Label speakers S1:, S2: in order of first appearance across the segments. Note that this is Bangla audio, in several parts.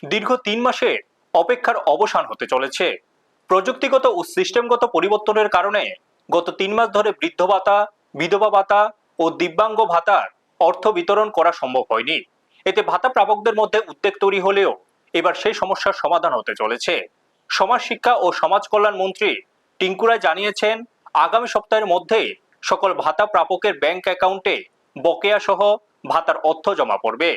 S1: দীর্ঘ 3 মাসে অপেক্ষার অবসান হতে চলেছে। প্রযুক্তিগত ও সিস্টেমগত পরিবর্তনের কারণে গত 3 মাস ধরে বৃদ্ধ ভাতা, বিধবা ভাতা ও দিব্যাঙ্গ ভাতার অর্থ বিতরণ করা সম্ভব হয়নি। এতে ভাতা প্রাপকদের মধ্যে উদ্বেগ তৈরি হলেও এবার সেই সমস্যার সমাধান হতে চলেছে। সমাজ শিক্ষা ও সমাজ কল্যাণ মন্ত্রী টিঙ্কু রায় জানিয়েছেন, আগামী সপ্তাহের মধ্যে সকল ভাতা প্রাপকের ব্যাংক অ্যাকাউন্টে বকেয়া সহ ভাতার অর্থ জমা পড়বে।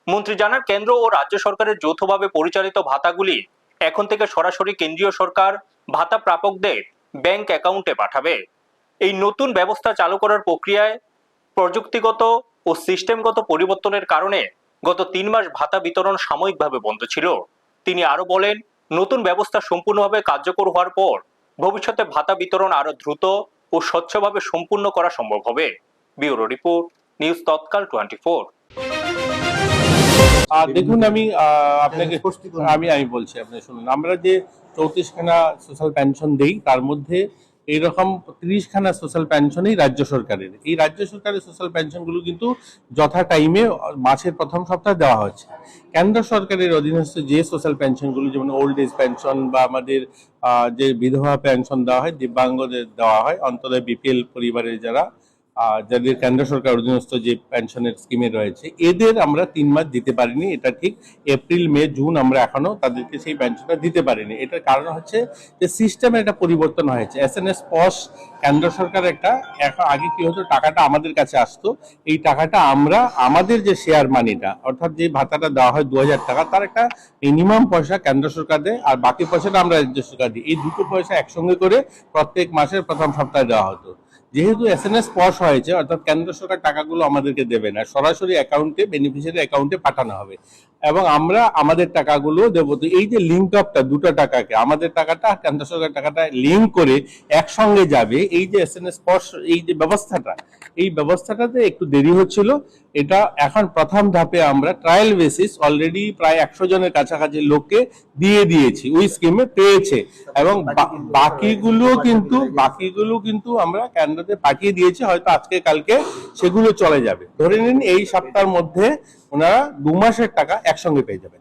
S1: মন্ত্রী জানান, কেন্দ্র ও রাজ্য সরকারের যৌথভাবে পরিচালিত ভাতাগুলি এখন থেকে সরাসরি কেন্দ্রীয় সরকার ভাতা প্রাপকদের ব্যাংক অ্যাকাউন্টে পাঠাবে। এই নতুন ব্যবস্থা চালু করার প্রক্রিয়ায় প্রযুক্তিগত ও সিস্টেমগত পরিবর্তনের কারণে গত 3 মাস ভাতা বিতরণ সাময়িকভাবে বন্ধ ছিল। তিনি আরো বলেন, নতুন ব্যবস্থা সম্পূর্ণভাবে কার্যকর হওয়ার পর ভবিষ্যতে ভাতা বিতরণ আরো দ্রুত ও স্বচ্ছভাবে সম্পূর্ণ করা সম্ভব হবে। ব্যুরো রিপোর্ট, নিউজ তৎকাল 24।
S2: দেখুন, আপনাকে আমি বলছি, আপনি শুনুন। আমরা যে 34খানা সোশ্যাল পেনশন দেই, তার মধ্যে এইরকম 30খানা সোশ্যাল পেনশনই রাজ্য সরকারের। এই রাজ্য সরকারের সোশ্যাল পেনশনগুলো কিন্তু যথা টাইমে মাসের প্রথম সপ্তাহে দেওয়া হচ্ছে। কেন্দ্র সরকারের অধীনস্থ যে সোশ্যাল পেনশনগুলো, যেমন ওল্ড এজ পেনশন বা আমাদের যে বিধবা পেনশন দেওয়া হয়, দিব্যাঙ্গদের দেওয়া হয়, অন্তত বিপিএল পরিবারের যাদের কেন্দ্র সরকার অধীনস্থ যে পেনশনের স্কিমে রয়েছে, এদের আমরা 3 মাস দিতে পারিনি। এটা ঠিক। এপ্রিল, মে, জুন আমরা এখনো তাদেরকে সেই পেনশনটা দিতে পারিনি। এটার কারণ হচ্ছে যে সিস্টেমে একটা পরিবর্তন হয়েছে। SNS পস কেন্দ্র সরকার আগে কি হতো, টাকাটা আমাদের কাছে আসতো। এই টাকাটা আমরা আমাদের যে শেয়ার মানিটা, অর্থাৎ যে ভাতাটা দেওয়া হয় 2000 টাকা, তার একটা মিনিমাম পয়সা কেন্দ্র সরকার দেয়, আর বাকি পয়সাটা আমরা রাজ্য সরকার দিই। এই দুটো পয়সা একসঙ্গে করে প্রত্যেক মাসের প্রথম সপ্তাহে দেওয়া হতো। যেহেতু SNS পস হয়েছে, অর্থাৎ কেন্দ্র সরকার টাকাগুলো আমাদেরকে দেবে না, সরাসরি অ্যাকাউন্টে, বেনিফিশিয়ারি অ্যাকাউন্টে পাঠানো হবে এবং আমরা আমাদের টাকাগুলো দেবো। তো এই যে লিঙ্ক আপটা, দুটো টাকাকে, আমাদের টাকাটা কেন্দ্র সরকার টাকাটা লিঙ্ক করে একসঙ্গে যাবে, এই যে SNS পস, এই যে এই ব্যবস্থাটাতে একটু দেরি হচ্ছিল। এটা এখন প্রথম ধাপে আমরা ট্রায়াল বেসিস অলরেডি প্রায় 100 জনের কাছাকাছি লোককে দিয়েছি, ওই স্কিমে পেয়েছে, এবং বাকিগুলো কিন্তু আমরা কেন্দ্রতে পাঠিয়ে দিয়েছি। হয়তো আজকে কালকে সেগুলো চলে যাবে। ধরে নিন এই সপ্তাহের মধ্যে ওনারা 2 মাসের টাকা একসঙ্গে পেয়ে যাবেন।